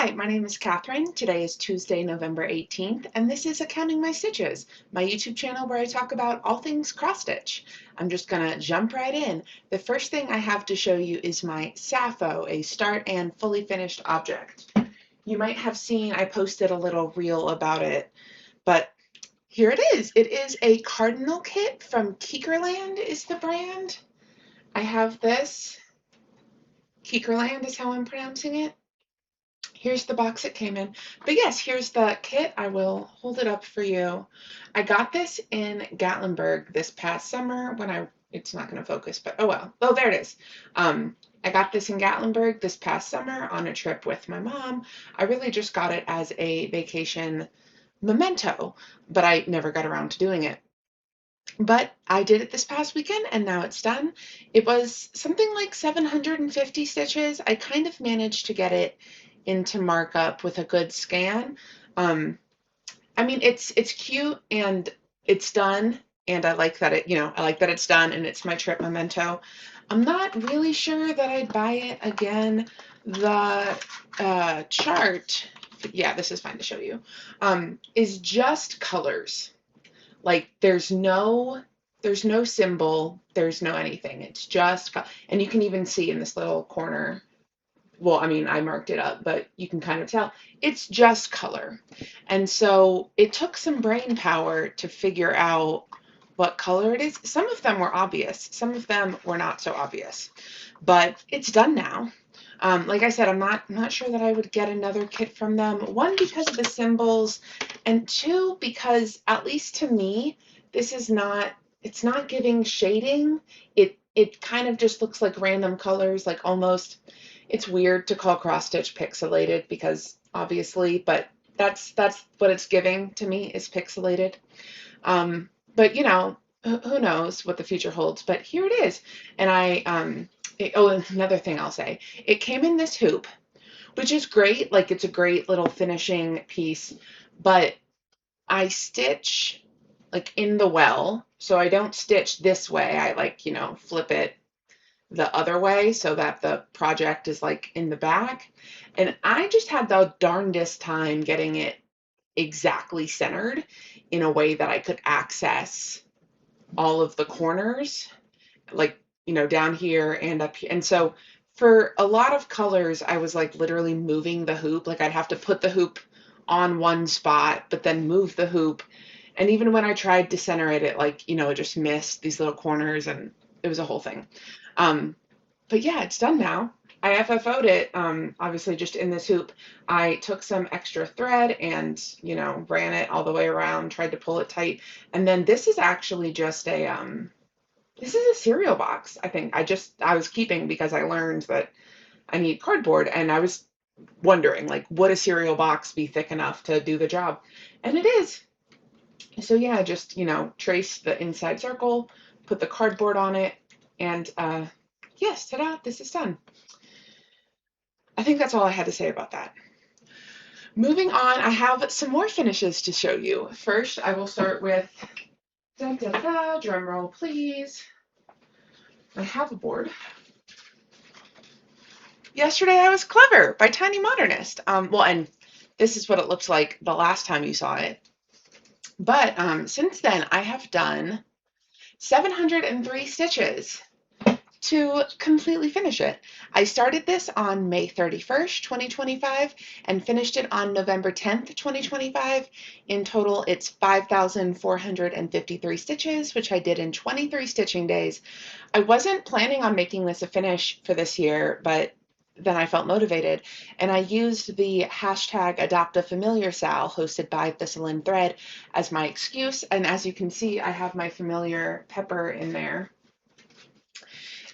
Hi, my name is Catherine. Today is Tuesday, November 18th, and this is Accounting My Stitches, my YouTube channel where I talk about all things cross-stitch. I'm just gonna jump right in. The first thing I have to show you is my SAFFO, a start and fully finished object. You might have seen I posted a little reel about it, but here it is. It is a Cardinal Kit from Kikkerland is the brand. I have this. Kikkerland is how I'm pronouncing it. Here's the box it came in. But yes, here's the kit. I will hold it up for you. I got this in Gatlinburg this past summer when it's not going to focus, but oh well. Oh, there it is. I got this in Gatlinburg this past summer on a trip with my mom. I really just got it as a vacation memento, but I never got around to doing it. But I did it this past weekend and now it's done. It was something like 750 stitches. I kind of managed to get it into markup with a good scan. I mean, it's cute and it's done, and I like that I like that it's done and it's my trip memento. I'm not really sure that I'd buy it again. The chart, yeah, this is fine to show you, is just colors. Like there's no symbol, there's no anything. It's just, and you can even see in this little corner. Well, I mean, I marked it up, but you can kind of tell it's just color. And so it took some brain power to figure out what color it is. Some of them were obvious, some of them were not so obvious, but it's done now. Like I said, I'm not sure that I would get another kit from them. One, because of the symbols, and two, because at least to me, this is not, it's not giving shading. It kind of just looks like random colors, like almost. It's weird to call cross stitch pixelated because obviously, but that's what it's giving to me is pixelated. But you know, who knows what the future holds? But here it is, and oh, another thing I'll say, it came in this hoop, which is great. Like it's a great little finishing piece, but I stitch like in the well, so I don't stitch this way. I like, flip it the other way so that the project is like in the back. And I just had the darndest time getting it exactly centered in a way that I could access all of the corners, like, down here and up here. And so for a lot of colors, I was like literally moving the hoop. Like I'd have to put the hoop on one spot, but then move the hoop. And even when I tried to center it, it just missed these little corners and it was a whole thing. But yeah, it's done now. I FFO'd it, obviously just in this hoop. I took some extra thread and, ran it all the way around, tried to pull it tight. And then this is actually just this is a cereal box, I think. I was keeping because I learned that I need cardboard and I was wondering, like, would a cereal box be thick enough to do the job? And it is. So yeah, just, trace the inside circle, put the cardboard on it, and yes, ta-da, this is done. I think that's all I had to say about that. Moving on, I have some more finishes to show you. First, I will start with, drum roll please. I have a board. Yesterday I Was Clever by Tiny Modernist. Well, and this is what it looked like the last time you saw it. But since then, I have done 703 stitches to completely finish it. I started this on May 31st, 2025, and finished it on November 10th, 2025. In total, it's 5,453 stitches, which I did in 23 stitching days. I wasn't planning on making this a finish for this year, but then I felt motivated, and I used the hashtag #AdoptAFamiliarSal hosted by Thistle and Thread as my excuse, and as you can see, I have my familiar pepper in there.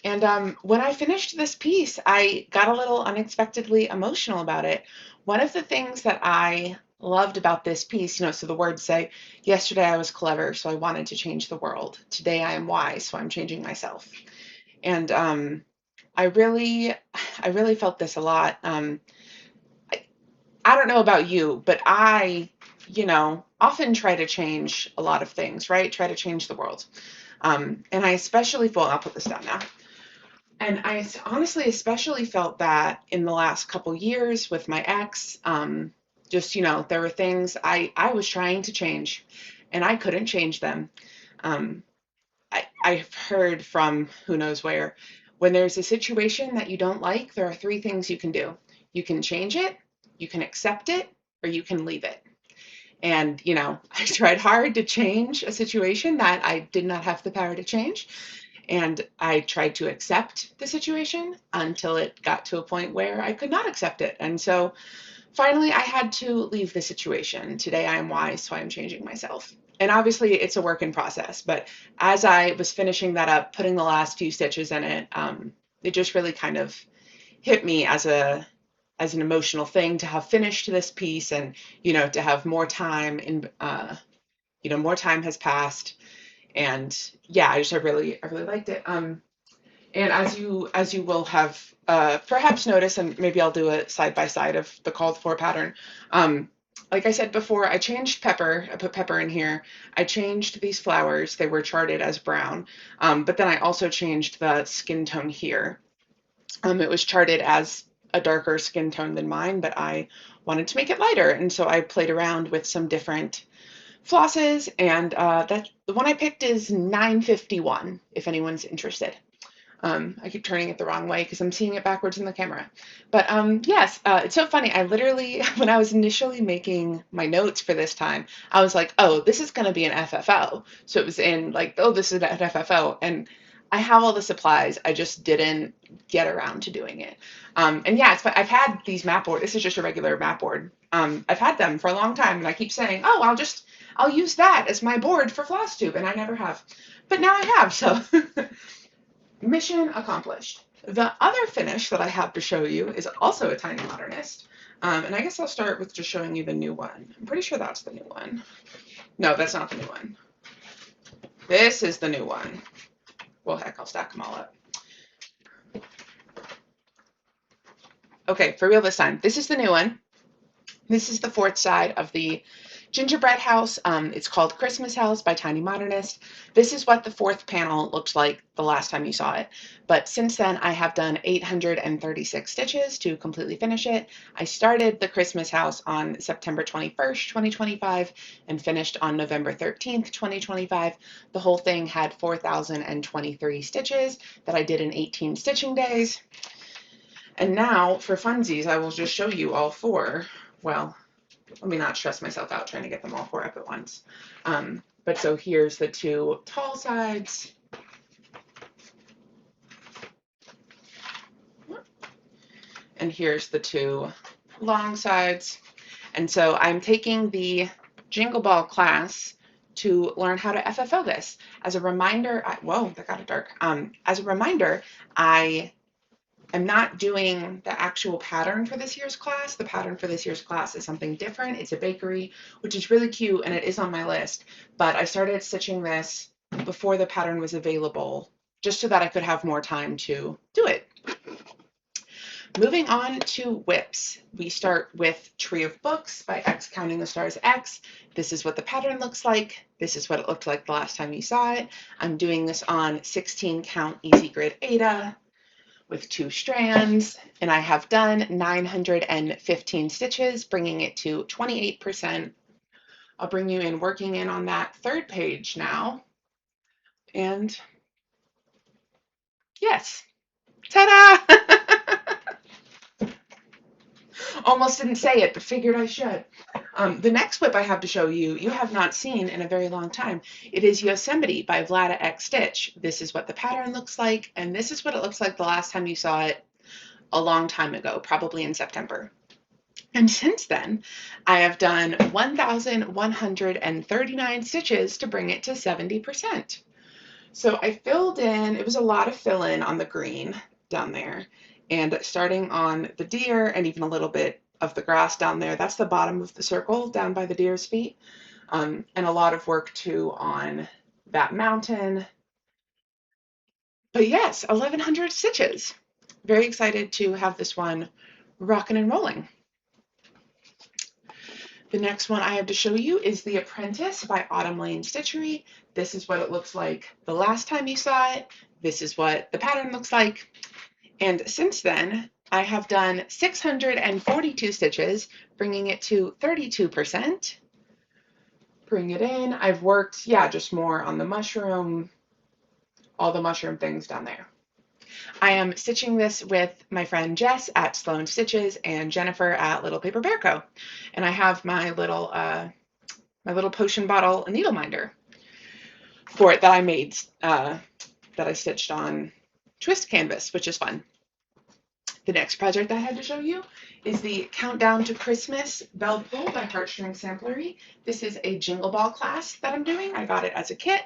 And when I finished this piece, I got a little unexpectedly emotional about it. One of the things that I loved about this piece, so the words say, yesterday I was clever, so I wanted to change the world. Today I am wise, so I'm changing myself. And I really felt this a lot. I don't know about you, but I, often try to change a lot of things, right? Try to change the world. And I especially, well, I'll put this down now. And I honestly especially felt that in the last couple years with my ex. Just, there were things I was trying to change and I couldn't change them. Um, I've heard from who knows where, when there's a situation that you don't like, there are three things you can do. You can change it, you can accept it, or you can leave it. And, I tried hard to change a situation that I did not have the power to change. And I tried to accept the situation until it got to a point where I could not accept it. And so finally, I had to leave the situation. Today, I am wise, so I am changing myself. And obviously, it's a work in process. But as I was finishing that up, putting the last few stitches in it, it just really kind of hit me as an emotional thing to have finished this piece, and to have more time in more time has passed. And yeah, I really liked it. And as you will have perhaps noticed, and maybe I'll do a side by side of the called for pattern. Like I said before, I changed pepper. I put pepper in here. I changed these flowers. They were charted as brown, but then I also changed the skin tone here. It was charted as a darker skin tone than mine, but I wanted to make it lighter, and so I played around with some different flosses, and that the one I picked is 951. If anyone's interested. I keep turning it the wrong way because I'm seeing it backwards in the camera. But yes, it's so funny. I literally, when I was initially making my notes for this time, I was like, oh, this is going to be an FFO. So it was in like, oh, this is an FFO. And I have all the supplies. I just didn't get around to doing it. And yeah, I've had these map board. This is just a regular map board. I've had them for a long time, and I keep saying, oh, I'll use that as my board for Flosstube, and I never have. But now I have, so mission accomplished. The other finish that I have to show you is also a tiny modernist. And I guess I'll start with just showing you the new one. I'm pretty sure that's the new one. No, that's not the new one. This is the new one. Well, heck, I'll stack them all up. Okay, for real this time. This is the new one. This is the fourth side of the Gingerbread house. It's called Christmas House by Tiny Modernist. This is what the fourth panel looked like the last time you saw it. But since then, I have done 836 stitches to completely finish it. I started the Christmas house on September 21st, 2025, and finished on November 13th, 2025. The whole thing had 4,023 stitches that I did in 18 stitching days. And now, for funsies, I will just show you all four. Well, let me not stress myself out trying to get them all four up at once. But so here's the two tall sides. And here's the two long sides. And so I'm taking the Jingle Ball class to learn how to FFO this. As a reminder, whoa, that got it dark. As a reminder, I I'm not doing the actual pattern for this year's class. The pattern for this year's class is something different. It's a bakery, which is really cute, and it is on my list. But I started stitching this before the pattern was available, just so that I could have more time to do it. Moving on to whips, we start with Tree of Books by xCountingtheStarsx. This is what the pattern looks like. This is what it looked like the last time you saw it. I'm doing this on 16 count Easy Grid Ada with 2 strands, and I have done 915 stitches, bringing it to 28%. I'll bring you in working in on that third page now. And yes, ta-da! Almost didn't say it, but figured I should. The next whip I have to show you, you have not seen in a very long time. It is Yosemite by VladaXstitch. This is what the pattern looks like, and this is what it looks like the last time you saw it a long time ago, probably in September. And since then, I have done 1,139 stitches to bring it to 70%. So I filled in, it was a lot of fill in on the green down there, and starting on the deer and even a little bit of the grass down there, that's the bottom of the circle down by the deer's feet, and a lot of work too on that mountain. But yes, 1,100 stitches. Very excited to have this one rocking and rolling. The next one I have to show you is The Apprentice by Autumn Lane Stitchery. This is what it looks like the last time you saw it. This is what the pattern looks like. And since then, I have done 642 stitches, bringing it to 32%. Bring it in. I've worked, yeah, just more on the mushroom, all the mushroom things down there. I am stitching this with my friend Jess at Sloan Stitches and Jennifer at Little Paper Bear Co. And I have my little potion bottle needle minder for it that I made, that I stitched on twist canvas, which is fun. The next project I had to show you is the Countdown to Christmas Bell Pull by Heartstring Samplery. This is a Jingle Ball class that I'm doing. I got it as a kit.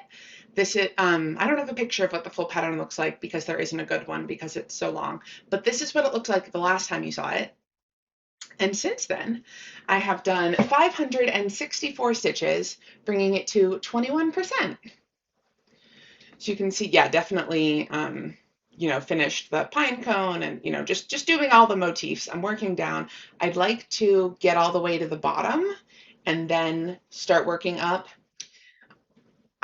This is, I don't have a picture of what the full pattern looks like because there isn't a good one because it's so long, but this is what it looked like the last time you saw it. And since then, I have done 564 stitches, bringing it to 21%. So you can see, yeah, definitely, finished the pine cone and, just doing all the motifs. I'm working down. I'd like to get all the way to the bottom and then start working up.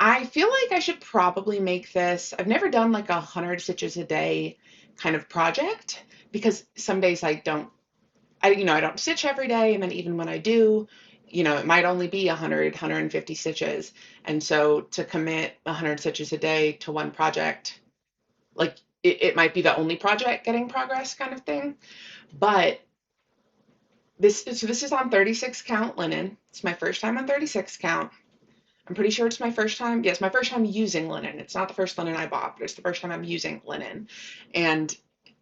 I feel like I should probably make this, I've never done like 100 stitches a day kind of project because some days I don't stitch every day. And then even when I do, it might only be 100, 150 stitches. And so to commit 100 stitches a day to one project, like it might be the only project getting progress kind of thing. But this is on 36 count linen. It's my first time on 36 count. I'm pretty sure it's my first time. Yes, my first time using linen. It's not the first linen I bought, but it's the first time I'm using linen. And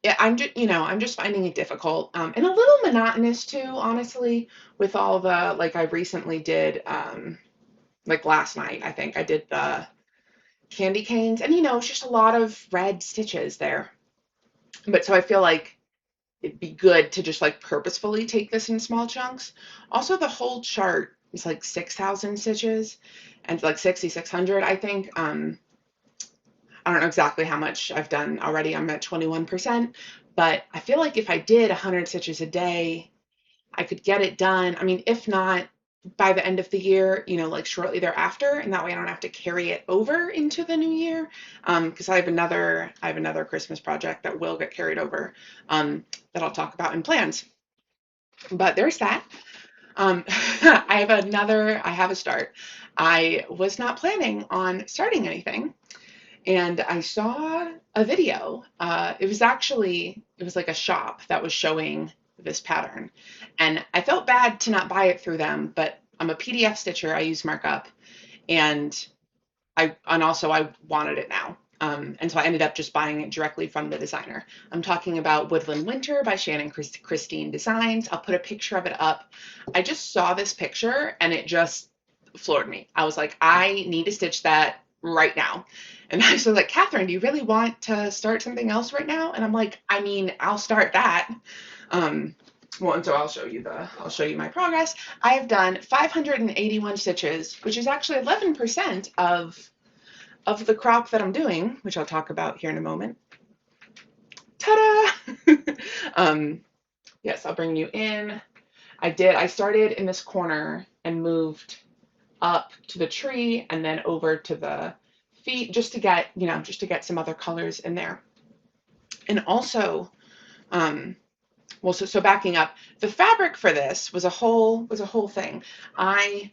I'm just finding it difficult and a little monotonous too, honestly, with all the, like I recently did, like last night, I think I did the candy canes and, it's just a lot of red stitches there. But so I feel like it'd be good to just like purposefully take this in small chunks. Also, the whole chart is like 6,000 stitches and like 6,600, I think. I don't know exactly how much I've done already. I'm at 21%, but I feel like if I did 100 stitches a day, I could get it done. I mean, if not by the end of the year, like shortly thereafter, and that way I don't have to carry it over into the new year. Because I have another Christmas project that will get carried over, that I'll talk about in plans. But there's that. I have a start. I was not planning on starting anything. And I saw a video. It was like a shop that was showing this pattern. And I felt bad to not buy it through them, but I'm a PDF stitcher. I use markup. And also I wanted it now. And so I ended up just buying it directly from the designer. I'm talking about Woodland Winter by Shannon Christine Designs. I'll put a picture of it up. I just saw this picture and it just floored me. I was like, I need to stitch that right now. And I was like, Catherine, do you really want to start something else right now? And I'm like, I mean, I'll start that. Well, and so I'll show you my progress. I have done 581 stitches, which is actually 11% of the crop that I'm doing, which I'll talk about here in a moment. Ta-da! Yes, I'll bring you in. I started in this corner and moved up to the tree and then over to the feet just to get some other colors in there. And also, so backing up, the fabric for this was a whole thing. I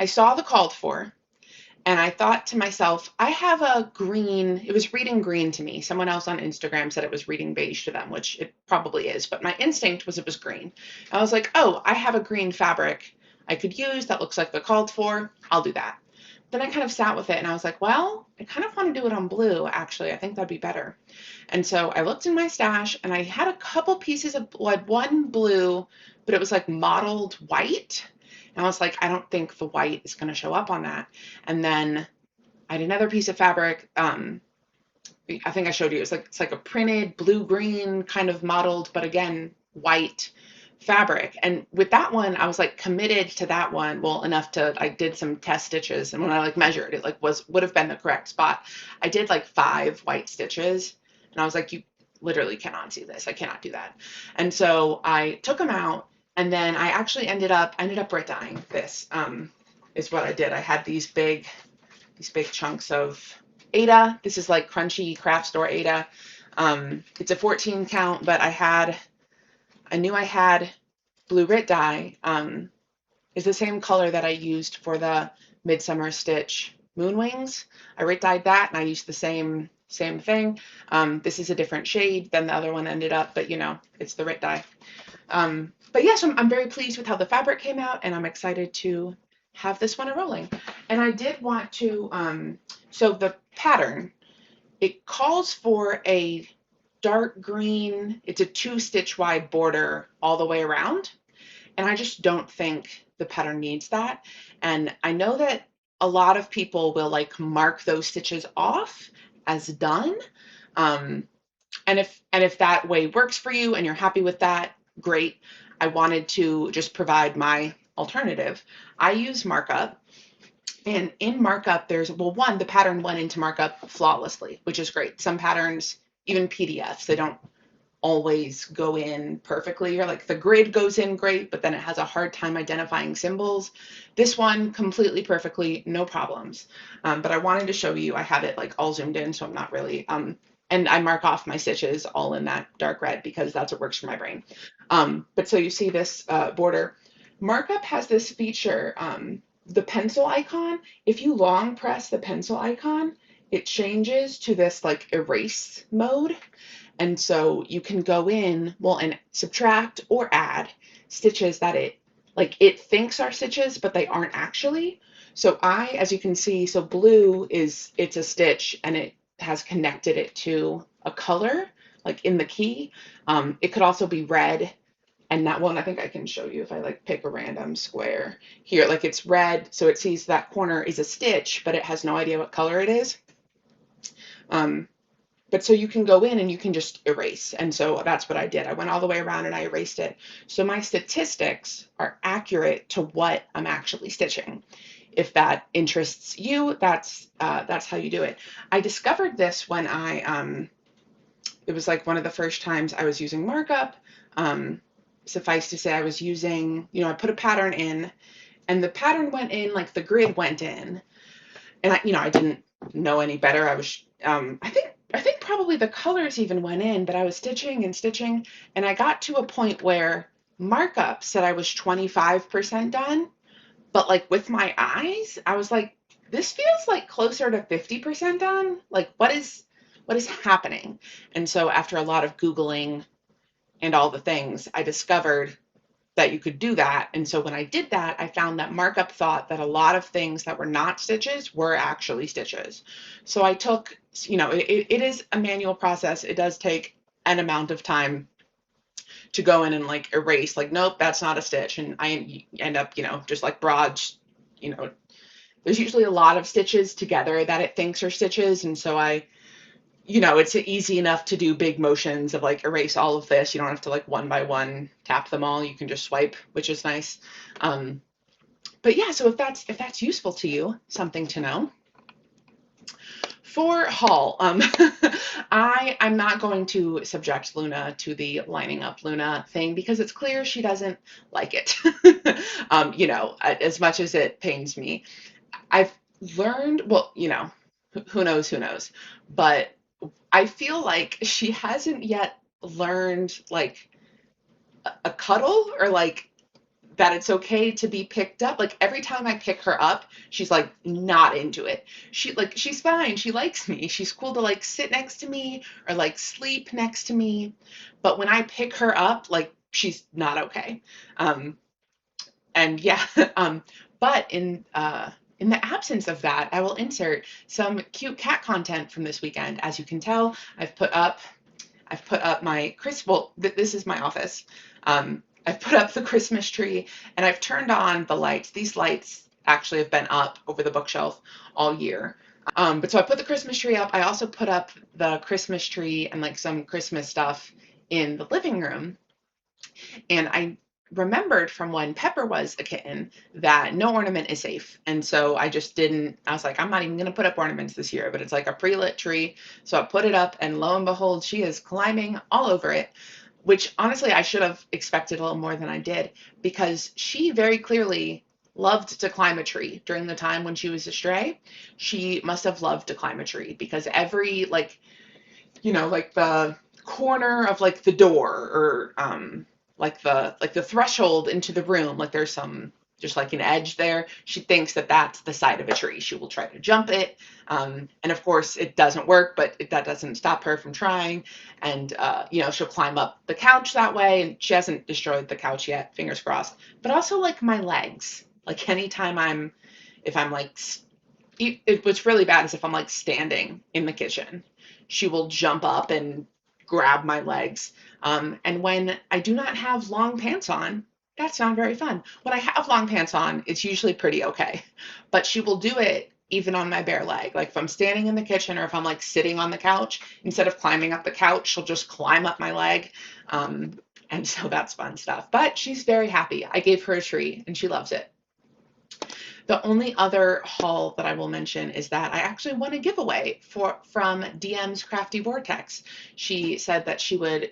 saw the called for, and I thought to myself, I have a green, it was reading green to me. Someone else on Instagram said it was reading beige to them, which it probably is, but my instinct was it was green. I was like, oh, I have a green fabric I could use that looks like the called for. I'll do that. Then I kind of sat with it and I was like, well, I kind of want to do it on blue, actually. I think that'd be better. And so I looked in my stash and I had a couple pieces of one blue, but it was like mottled white. And I was like, I don't think the white is going to show up on that. And then I had another piece of fabric. I think I showed you. It's like a printed blue-green kind of mottled, but again, white fabric. And with that one, I was like committed to that one. Well, enough to, I did some test stitches. And when I like measured, it like would have been the correct spot. I did like 5 white stitches. And I was like, you literally cannot see this. I cannot do that. And so I took them out. And then I actually ended up Brit dyeing this, is what I did. I had these big chunks of Ada. This is like crunchy craft store Ada. It's a 14 count, but I knew I had blue Rit dye. Is the same color that I used for the Midsummer Stitch Moon Wings. I Rit dyed that, and I used the same thing. This is a different shade than the other one ended up, but you know, it's the Rit dye. But yes, I'm very pleased with how the fabric came out, and I'm excited to have this one a-rolling. And I did want to, so the pattern, it calls for a dark green, it's a 2-stitch wide border all the way around. And I just don't think the pattern needs that. And I know that a lot of people will like mark those stitches off as done. And if that way works for you and you're happy with that, great. I wanted to just provide my alternative. I use markup. And in markup, there's, well, one, the pattern went into markup flawlessly, which is great. Some patterns, even PDFs, they don't always go in perfectly, or like the grid goes in great, but then it has a hard time identifying symbols. This one completely perfectly, no problems. But I wanted to show you, I have it like all zoomed in, so I'm not really, and I mark off my stitches all in that dark red because that's what works for my brain. But so you see this border. Markup has this feature, the pencil icon. If you long press the pencil icon, it changes to this like erase mode. And so you can go in, well, and subtract or add stitches that it thinks are stitches, but they aren't actually. So as you can see, so blue it's a stitch and it has connected it to a color, like in the key. It could also be red. And that one, I think I can show you if I like pick a random square here, like it's red. So it sees that corner is a stitch, but it has no idea what color it is. But so you can go in and you can just erase. And so that's what I did. I went all the way around and I erased it. So my statistics are accurate to what I'm actually stitching. If that interests you, that's how you do it. I discovered this when it was like one of the first times I was using markup. Suffice to say, I was using, I put a pattern in and the pattern went in, like the grid went in. And I didn't know any better. I was, I think probably the colors even went in, but I was stitching and stitching, and I got to a point where markup said I was 25% done, but like with my eyes, I was like, this feels like closer to 50% done. Like, what is happening? And so after a lot of Googling and all the things, I discovered that you could do that. And so when I did that, I found that markup thought that a lot of things that were not stitches were actually stitches. So I took, it is a manual process. It does take an amount of time to go in and like erase, like, nope, that's not a stitch. And I end up, just like broad, there's usually a lot of stitches together that it thinks are stitches. And so it's easy enough to do big motions of like erase all of this. You don't have to like one by one tap them all. You can just swipe, which is nice. But yeah, so if that's useful to you, something to know. For haul, I'm not going to subject Luna to the lining up Luna thing because it's clear she doesn't like it. As much as it pains me. I've learned, well, who knows, but I feel like she hasn't yet learned like a cuddle or like that it's okay to be picked up. Like every time I pick her up, she's like not into it. She's fine. She likes me. She's cool to like sit next to me or like sleep next to me. But when I pick her up, like she's not okay. And yeah, but in the absence of that, I will insert some cute cat content from this weekend. As you can tell, I've put up my this is my office. I've put up the Christmas tree and I've turned on the lights. These lights actually have been up over the bookshelf all year. But so I put the Christmas tree up. I also put up the Christmas tree and like some Christmas stuff in the living room. And I remembered from when Pepper was a kitten that no ornament is safe. And so I was like, I'm not even going to put up ornaments this year, but it's like a pre-lit tree. So I put it up and lo and behold, she is climbing all over it, which honestly, I should have expected a little more than I did because she very clearly loved to climb a tree during the time when she was a stray. She must have loved to climb a tree because every like, like the corner of like the door or like the threshold into the room, like there's some just like an edge there. She thinks that that's the side of a tree. She will try to jump it, and of course it doesn't work, but that doesn't stop her from trying. And she'll climb up the couch that way, and she hasn't destroyed the couch yet, fingers crossed. But also like my legs, like anytime if I'm like what's really bad is if I'm like standing in the kitchen, she will jump up and grab my legs. And when I do not have long pants on, that's not very fun. When I have long pants on, it's usually pretty okay. But she will do it even on my bare leg. Like if I'm standing in the kitchen or if I'm like sitting on the couch, instead of climbing up the couch, she'll just climb up my leg. And so that's fun stuff. But she's very happy. I gave her a tree and she loves it. The only other haul that I will mention is that I actually won a giveaway from DM's Crafty Vortex. She said that she would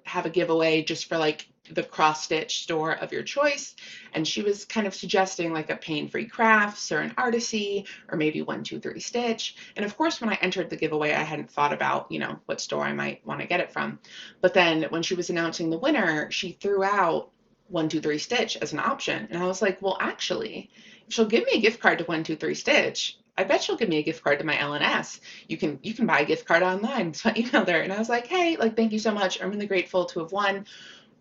have a giveaway just for like the cross stitch store of your choice, and she was kind of suggesting like a Pain-Free Crafts or an Artisy or maybe 123 Stitch. And of course, when I entered the giveaway, I hadn't thought about what store I might want to get it from. But then when she was announcing the winner, she threw out 123 Stitch as an option, and I was like, well, actually, if she'll give me a gift card to 123 Stitch, I bet she'll give me a gift card to my LNS. You can buy a gift card online. So I emailed her and I was like, hey, like, thank you so much. I'm really grateful to have won.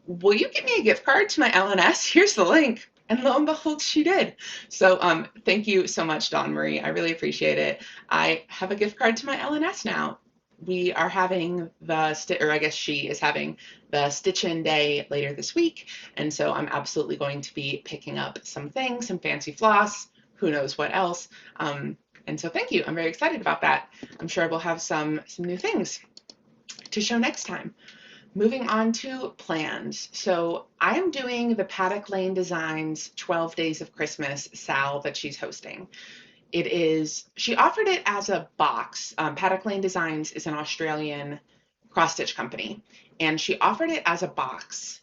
Will you give me a gift card to my LNS? Here's the link. And lo and behold, she did. So thank you so much, Dawn Marie. I really appreciate it. I have a gift card to my LNS now. We are having or I guess she is having the Stitch-In Day later this week. And so I'm absolutely going to be picking up some things, some fancy floss, who knows what else. And so thank you. I'm very excited about that. I'm sure we'll have some new things to show next time. Moving on to plans. So I am doing the Paddock Lane Designs 12 Days of Christmas sale that she's hosting. She offered it as a box. Paddock Lane Designs is an Australian cross-stitch company, and she offered it as a box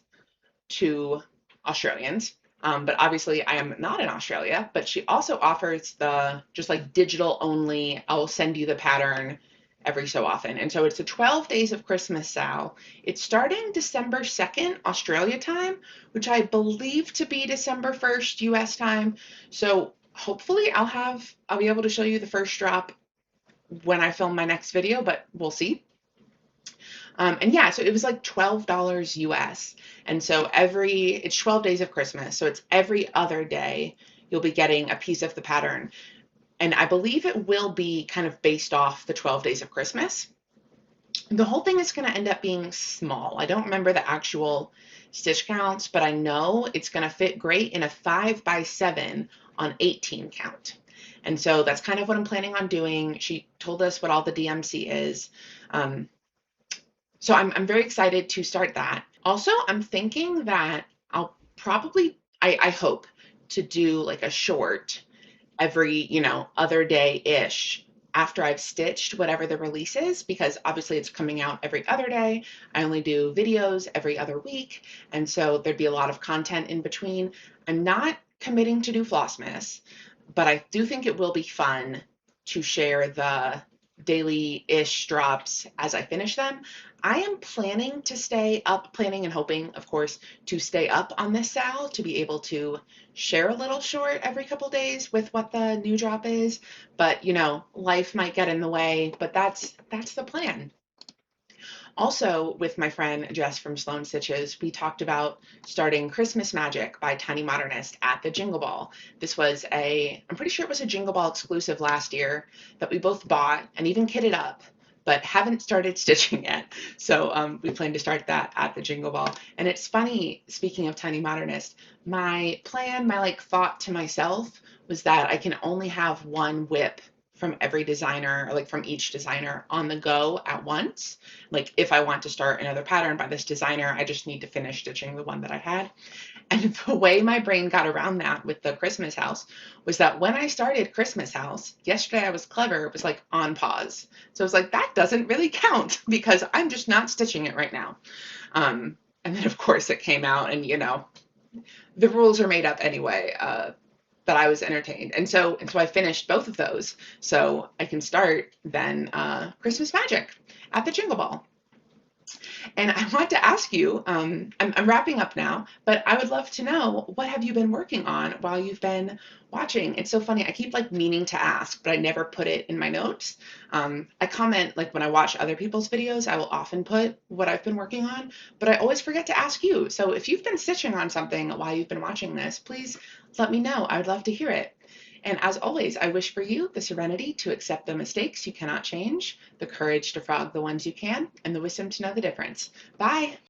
to Australians. But obviously I am not in Australia, but she also offers the just like digital only, I'll send you the pattern every so often. And so it's a 12 Days of Christmas sale. It's starting December 2nd, Australia time, which I believe to be December 1st, US time. So hopefully I'll be able to show you the first drop when I film my next video, but we'll see. And yeah, so it was like $12 US. And so it's 12 days of Christmas. So it's every other day you'll be getting a piece of the pattern. And I believe it will be kind of based off the 12 days of Christmas. The whole thing is going to end up being small. I don't remember the actual stitch counts, but I know it's going to fit great in a 5x7 on 18 count. And so that's kind of what I'm planning on doing. She told us what all the DMC is. So I'm very excited to start that. Also, I'm thinking that I'll probably, I hope to do like a short every, other day-ish after I've stitched whatever the release is, because obviously it's coming out every other day. I only do videos every other week, and so there'd be a lot of content in between. I'm not committing to do Flossmas, but I do think it will be fun to share the daily-ish drops as I finish them. I am planning and hoping, of course, to stay up on this sale to be able to share a little short every couple days with what the new drop is. But, life might get in the way, but that's the plan. Also, with my friend Jess from Sloan Stitches, we talked about starting Christmas Magic by Tiny Modernist at the Jingle Ball. This was I'm pretty sure it was a Jingle Ball exclusive last year that we both bought and even kitted up, but haven't started stitching yet. So we plan to start that at the Jingle Ball. And it's funny, speaking of Tiny Modernist, my thought to myself was that I can only have one whip from every designer, or like from each designer on the go at once. Like if I want to start another pattern by this designer, I just need to finish stitching the one that I had. And the way my brain got around that with the Christmas house was that when I started Christmas house, yesterday I was clever, it was like on pause. So I was like, that doesn't really count because I'm just not stitching it right now. And then of course it came out and, the rules are made up anyway. that I was entertained. And so I finished both of those so I can start then Christmas Magic at the Jingle Ball. And I want to ask you, I'm wrapping up now, but I would love to know, what have you been working on while you've been watching? It's so funny. I keep like meaning to ask, but I never put it in my notes. I comment like when I watch other people's videos, I will often put what I've been working on, but I always forget to ask you. So if you've been stitching on something while you've been watching this, please let me know. I would love to hear it. And as always, I wish for you the serenity to accept the mistakes you cannot change, the courage to frog the ones you can, and the wisdom to know the difference. Bye.